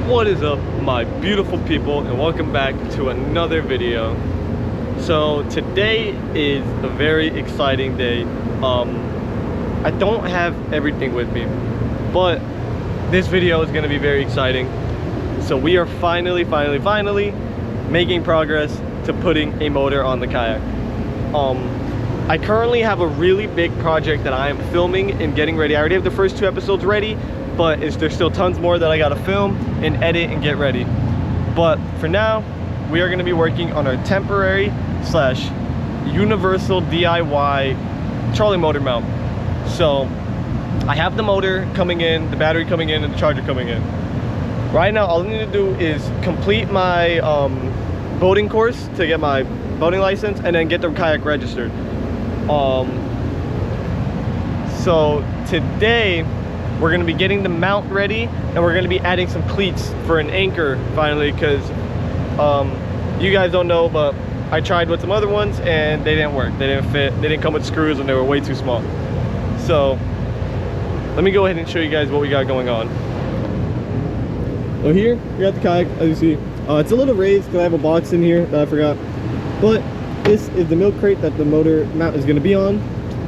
What is up, my beautiful people, and welcome back to another video. So today is a very exciting day. I don't have everything with me, but this video is going to be very exciting. So we are finally making progress to putting a motor on the kayak. I currently have a really big project that I am filming and getting ready. I already have the first 2 episodes ready, but there's still tons more that I gotta film and edit and get ready. But for now, we are gonna be working on our temporary slash universal DIY trolley motor mount. So I have the motor coming in, the battery coming in, and the charger coming in. Right now, all I need to do is complete my boating course to get my boating license and then get the kayak registered. So today, we're going to be getting the mount ready, and we're going to be adding some cleats for an anchor finally, because you guys don't know, but I tried with some other ones and they didn't work. They didn't fit. They didn't come with screws and they were way too small. So let me go ahead and show you guys what we got going on. So here we got the kayak, as you see. It's a little raised because I have a box in here that I forgot. But this is the milk crate that the motor mount is going to be on.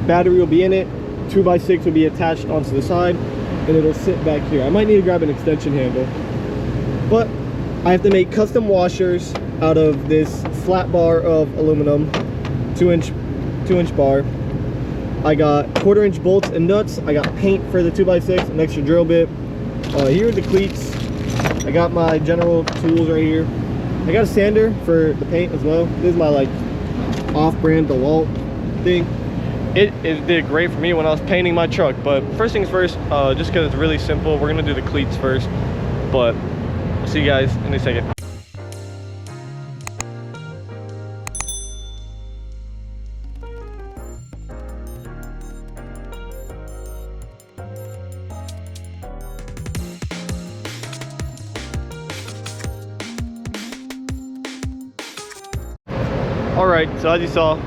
Battery will be in it. 2x6 will be attached onto the side, and it'll sit back here. I might need to grab an extension handle, but I have to make custom washers out of this flat bar of aluminum, 2-inch bar. I got 1/4-inch bolts and nuts. I got paint for the 2x6, an extra drill bit. Here are the cleats. I got my general tools right here. I got a sander for the paint as well. This is my like off-brand DeWalt thing. It did great for me when I was painting my truck. But first things first, just because it's really simple, we're gonna do the cleats first. But I'll see you guys in a second. Alright, so as you saw,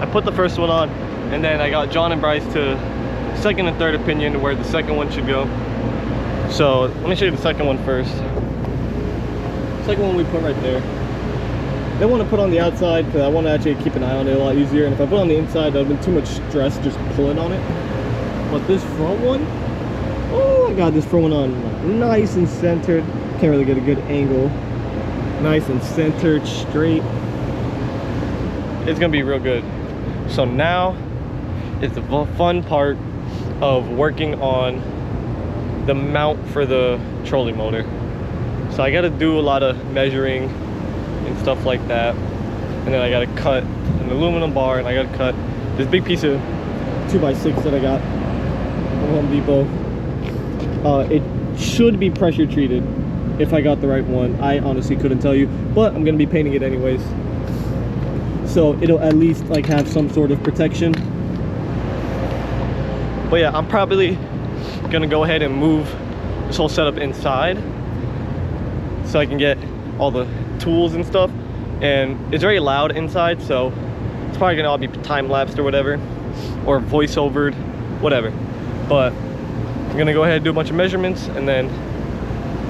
I put the first one on, and then I got John and Bryce to second and third opinion where the second one should go. So let me show you the second one first. Second one we put right there. They want to put on the outside because I want to actually keep an eye on it a lot easier, and if I put on the inside, that would have been too much stress just pulling on it. But this front one, oh, I got this front one on nice and centered. Can't really get a good angle. Nice and centered, straight. It's gonna be real good. So now is the fun part of working on the mount for the trolley motor. So I gotta do a lot of measuring and stuff like that, and then I gotta cut an aluminum bar, and I gotta cut this big piece of 2x6 that I got from Home Depot. It should be pressure treated if I got the right one. I honestly couldn't tell you, but I'm gonna be painting it anyways, so it'll at least like have some sort of protection. But yeah, I'm probably gonna go ahead and move this whole setup inside so I can get all the tools and stuff. And it's very loud inside, so it's probably gonna all be time-lapsed or whatever, or voice-overed, whatever. But I'm gonna go ahead and do a bunch of measurements, and then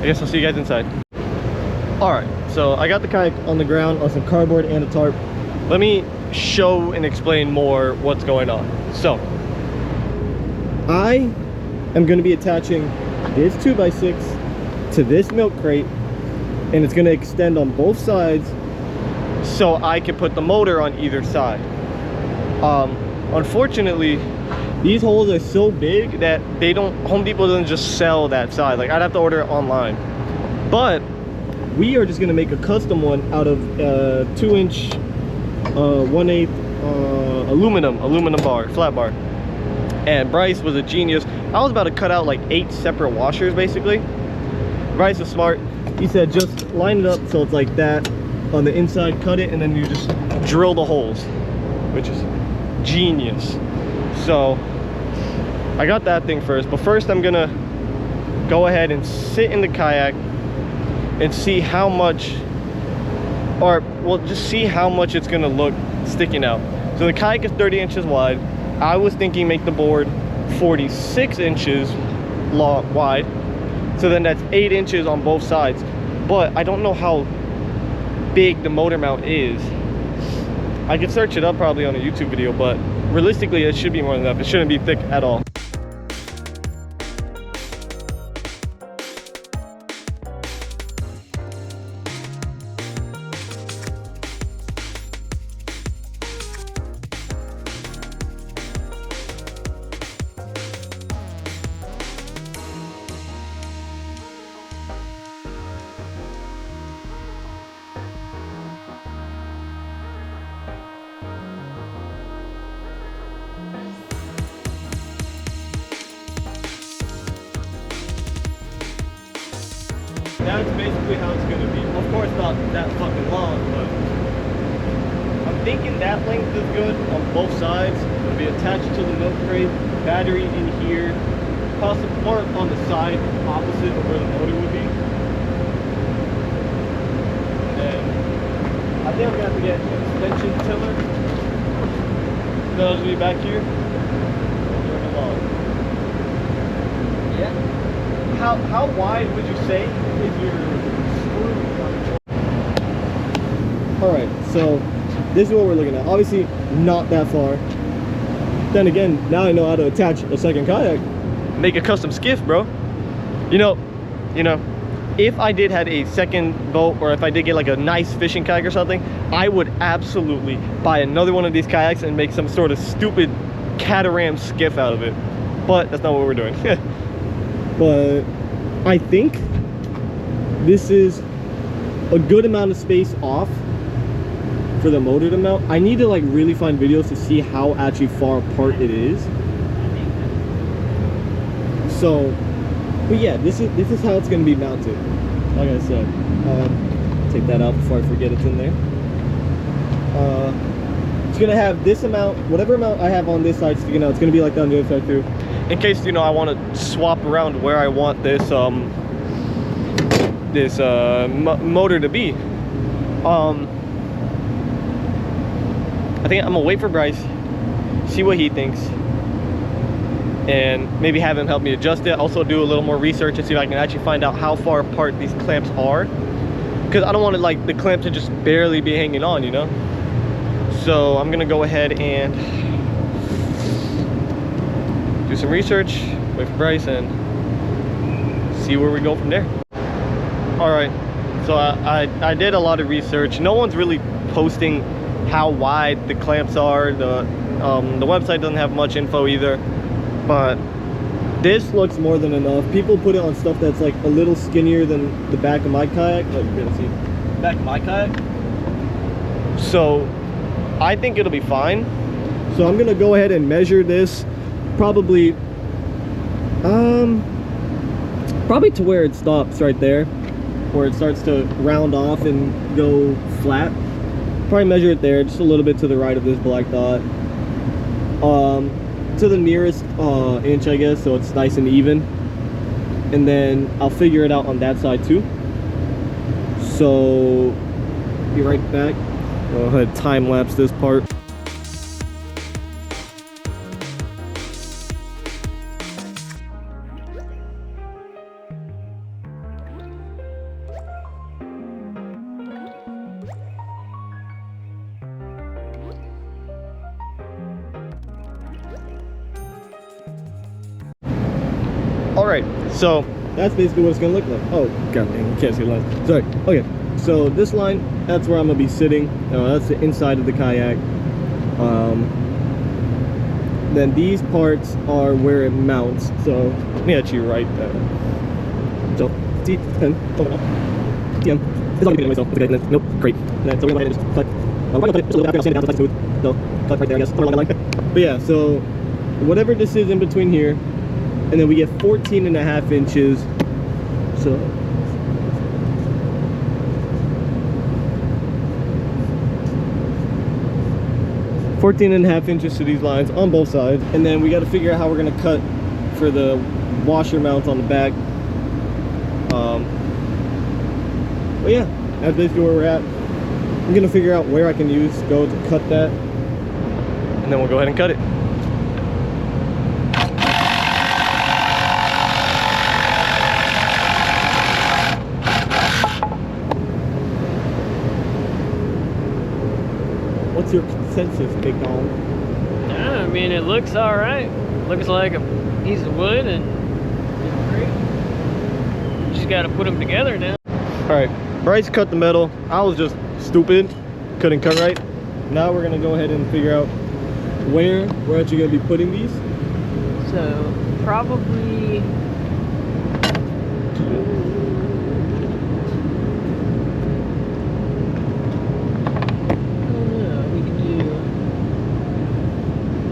I guess I'll see you guys inside. Alright, so I got the kayak on the ground on some cardboard and a tarp. Let me show and explain more what's going on. So I am going to be attaching this 2x6 to this milk crate, and it's going to extend on both sides so I can put the motor on either side. Unfortunately, these holes are so big that Home Depot doesn't just sell that side. Like, I'd have to order it online. But we are just going to make a custom one out of 2-inch 1/8 aluminum bar, flat bar. And Bryce was a genius. I was about to cut out like 8 separate washers basically. Bryce was smart. He said just line it up so it's like that on the inside, cut it, and then you just drill the holes, which is genius. So I got that thing first, but first I'm gonna go ahead and sit in the kayak and see how much, or well, just see how much it's gonna look sticking out. So the kayak is 30 inches wide. I was thinking make the board 46 inches long, wide, So then that's 8 inches on both sides. But I don't know how big the motor mount is. I could search it up probably on a YouTube video, but realistically it should be more than enough. It shouldn't be thick at all. That's basically how it's gonna be. Of course not that fucking long, but I'm thinking that length is good on both sides. It'll be attached to the milk crate, battery in here, possibly or on the side opposite of where the motor would be. And I think I'm gonna have to get an extension tiller. That'll be back here. Yeah. How wide would you say is your screw? Alright, so this is what we're looking at. Obviously not that far. Then again, now I know how to attach a second kayak. Make a custom skiff, bro. You know, if I did have a second boat, or if I did get like a nice fishing kayak or something, I would absolutely buy another one of these kayaks and make some sort of stupid catamaran skiff out of it. But that's not what we're doing. But I think this is a good amount of space off for the motor to mount. I need to like really find videos to see how actually far apart it is. So, but yeah, this is how it's going to be mounted. Like I said, take that out before I forget it's in there. It's going to have this amount, whatever amount I have on this side sticking out, it's going to be like that on the other side too. In case, I want to swap around where I want this motor to be. I think I'm gonna wait for Bryce, see what he thinks, and maybe have him help me adjust it. Also do a little more research and see if I can actually find out how far apart these clamps are, because I don't want like the clamp to just barely be hanging on, So I'm gonna go ahead and do some research, wait for Bryce, and see where we go from there. All right, so I did a lot of research. No one's really posting how wide the clamps are. The website doesn't have much info either, but this looks more than enough. People put it on stuff that's like a little skinnier than the back of my kayak. Like you're gonna see back of my kayak. So I think it'll be fine. So I'm gonna go ahead and measure this. Probably to where it stops right there, where it starts to round off and go flat. Probably measure it there, just a little bit to the right of this black dot, to the nearest inch, I guess, so it's nice and even. And then I'll figure it out on that side too. So be right back. Go ahead, time lapse this part. Alright, so that's basically what it's gonna look like. Oh, god dang, you can't see the line. Sorry. Okay, so this line, that's where I'm gonna be sitting. That's the inside of the kayak. Then these parts are where it mounts. So let me actually write that. So T10, TM. It's all anyway, so it's okay. Nope, great. So we're gonna just cut. I'm gonna put it just a little bit after I'll sand it down so it's nice and smooth. So cut right there, I guess. Somewhere along the line. But yeah, so whatever this is in between here. And then we get 14.5 inches. So 14.5 inches to these lines on both sides. And then we got to figure out how we're going to cut for the washer mount on the back. But yeah, that's basically where we're at. I'm going to figure out where I can go to cut that. And then we'll go ahead and cut it. What's your consensus, big dog? Yeah, I mean, it looks all right. Looks like a piece of wood, and it's great. You just got to put them together now. All right, Bryce cut the metal. I was just stupid, couldn't cut right. Now we're gonna go ahead and figure out where we're actually gonna be putting these. So probably we can do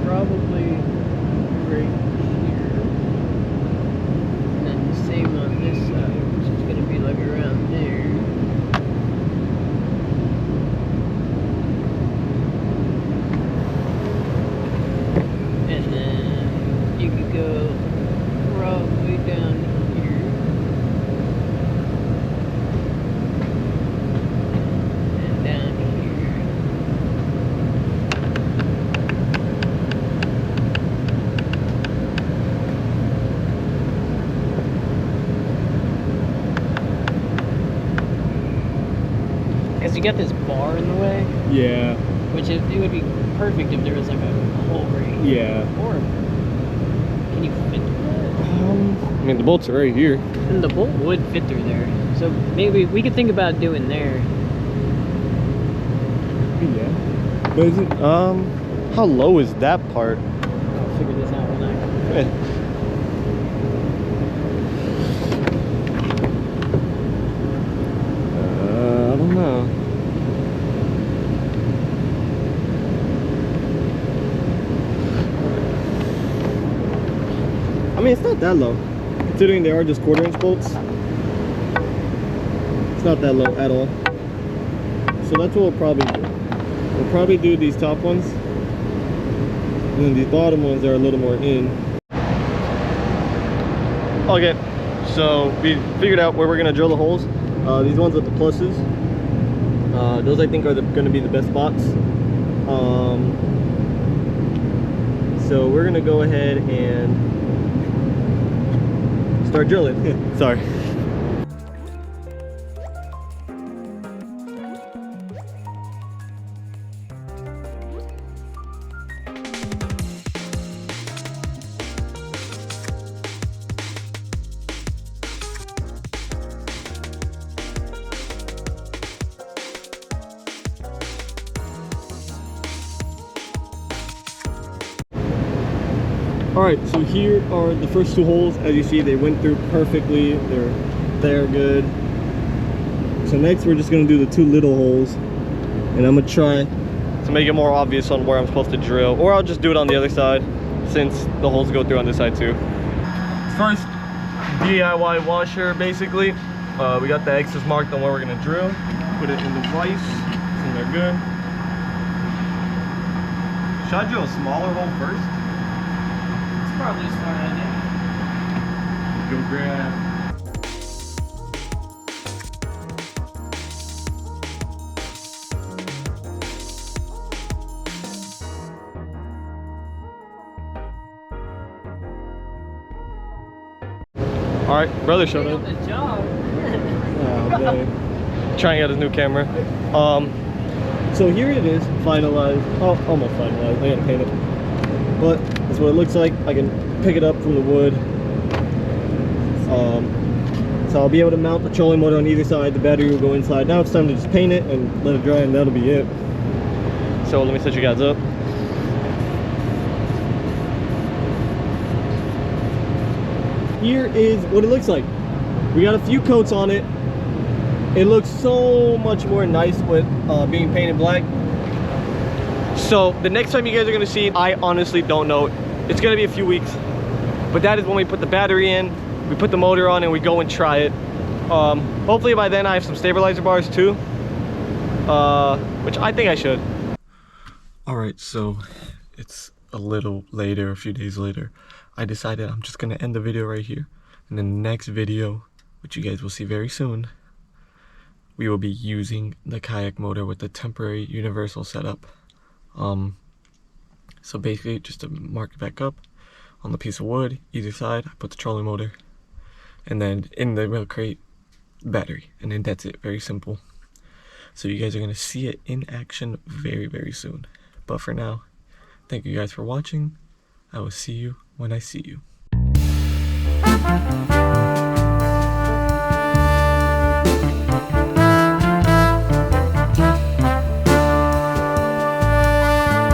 probably right here, and then the same on this side, which is gonna be like around there. And then you could go probably down here. And down here. Because you got this bar in the way. Yeah. Which it would be perfect if there was like a hole right here. Yeah. Or can you fit that? I mean, the bolts are right here. And the bolt would fit through there. So maybe we could think about doing there. Yeah. But is it, how low is that part? I'll figure this out when I don't know. I mean, it's not that low. Considering they are just 1/4 inch bolts. It's not that low at all. So that's what we'll probably do. We'll probably do these top ones. And then these bottom ones are a little more in. Okay, so we figured out where we're gonna drill the holes. These ones with the pluses. Those I think are gonna be the best spots. So we're gonna go ahead and start drilling. Sorry. All right, so here are the first 2 holes. As you see, they went through perfectly. They're good. So next we're just gonna do the 2 little holes, and I'm gonna try to make it more obvious on where I'm supposed to drill, or I'll just do it on the other side since the holes go through on this side too. First D.I.Y. washer, basically. We got the X's marked on where we're gonna drill. Put it in the vise, and they're good. Should I drill a smaller hole first? Probably a smart idea. Go grab. All right, brother showed up. The job. Oh, man. Trying out his new camera. So here it is, finalized. Oh, almost finalized. I gotta paint it. But that's what it looks like. I can pick it up from the wood. So I'll be able to mount the trolling motor on either side. The battery will go inside. Now it's time to just paint it and let it dry, and that'll be it. So let me set you guys up. Here is what it looks like. We got a few coats on it. It looks so much more nice with being painted black. So the next time you guys are gonna see it, I honestly don't know. It's gonna be a few weeks, but that is when we put the battery in, we put the motor on, and we go and try it. Hopefully by then I have some stabilizer bars too, which I think I should. All right, so it's a little later, a few days later. I decided I'm just gonna end the video right here, and in the next video, which you guys will see very soon, we will be using the Kayak motor with the temporary universal setup. So basically, just to mark it back up on the piece of wood, either side, I put the trolling motor, and then in the milk crate, battery, and then that's it. Very simple. So you guys are going to see it in action very, very soon. But for now, thank you guys for watching. I will see you when I see you.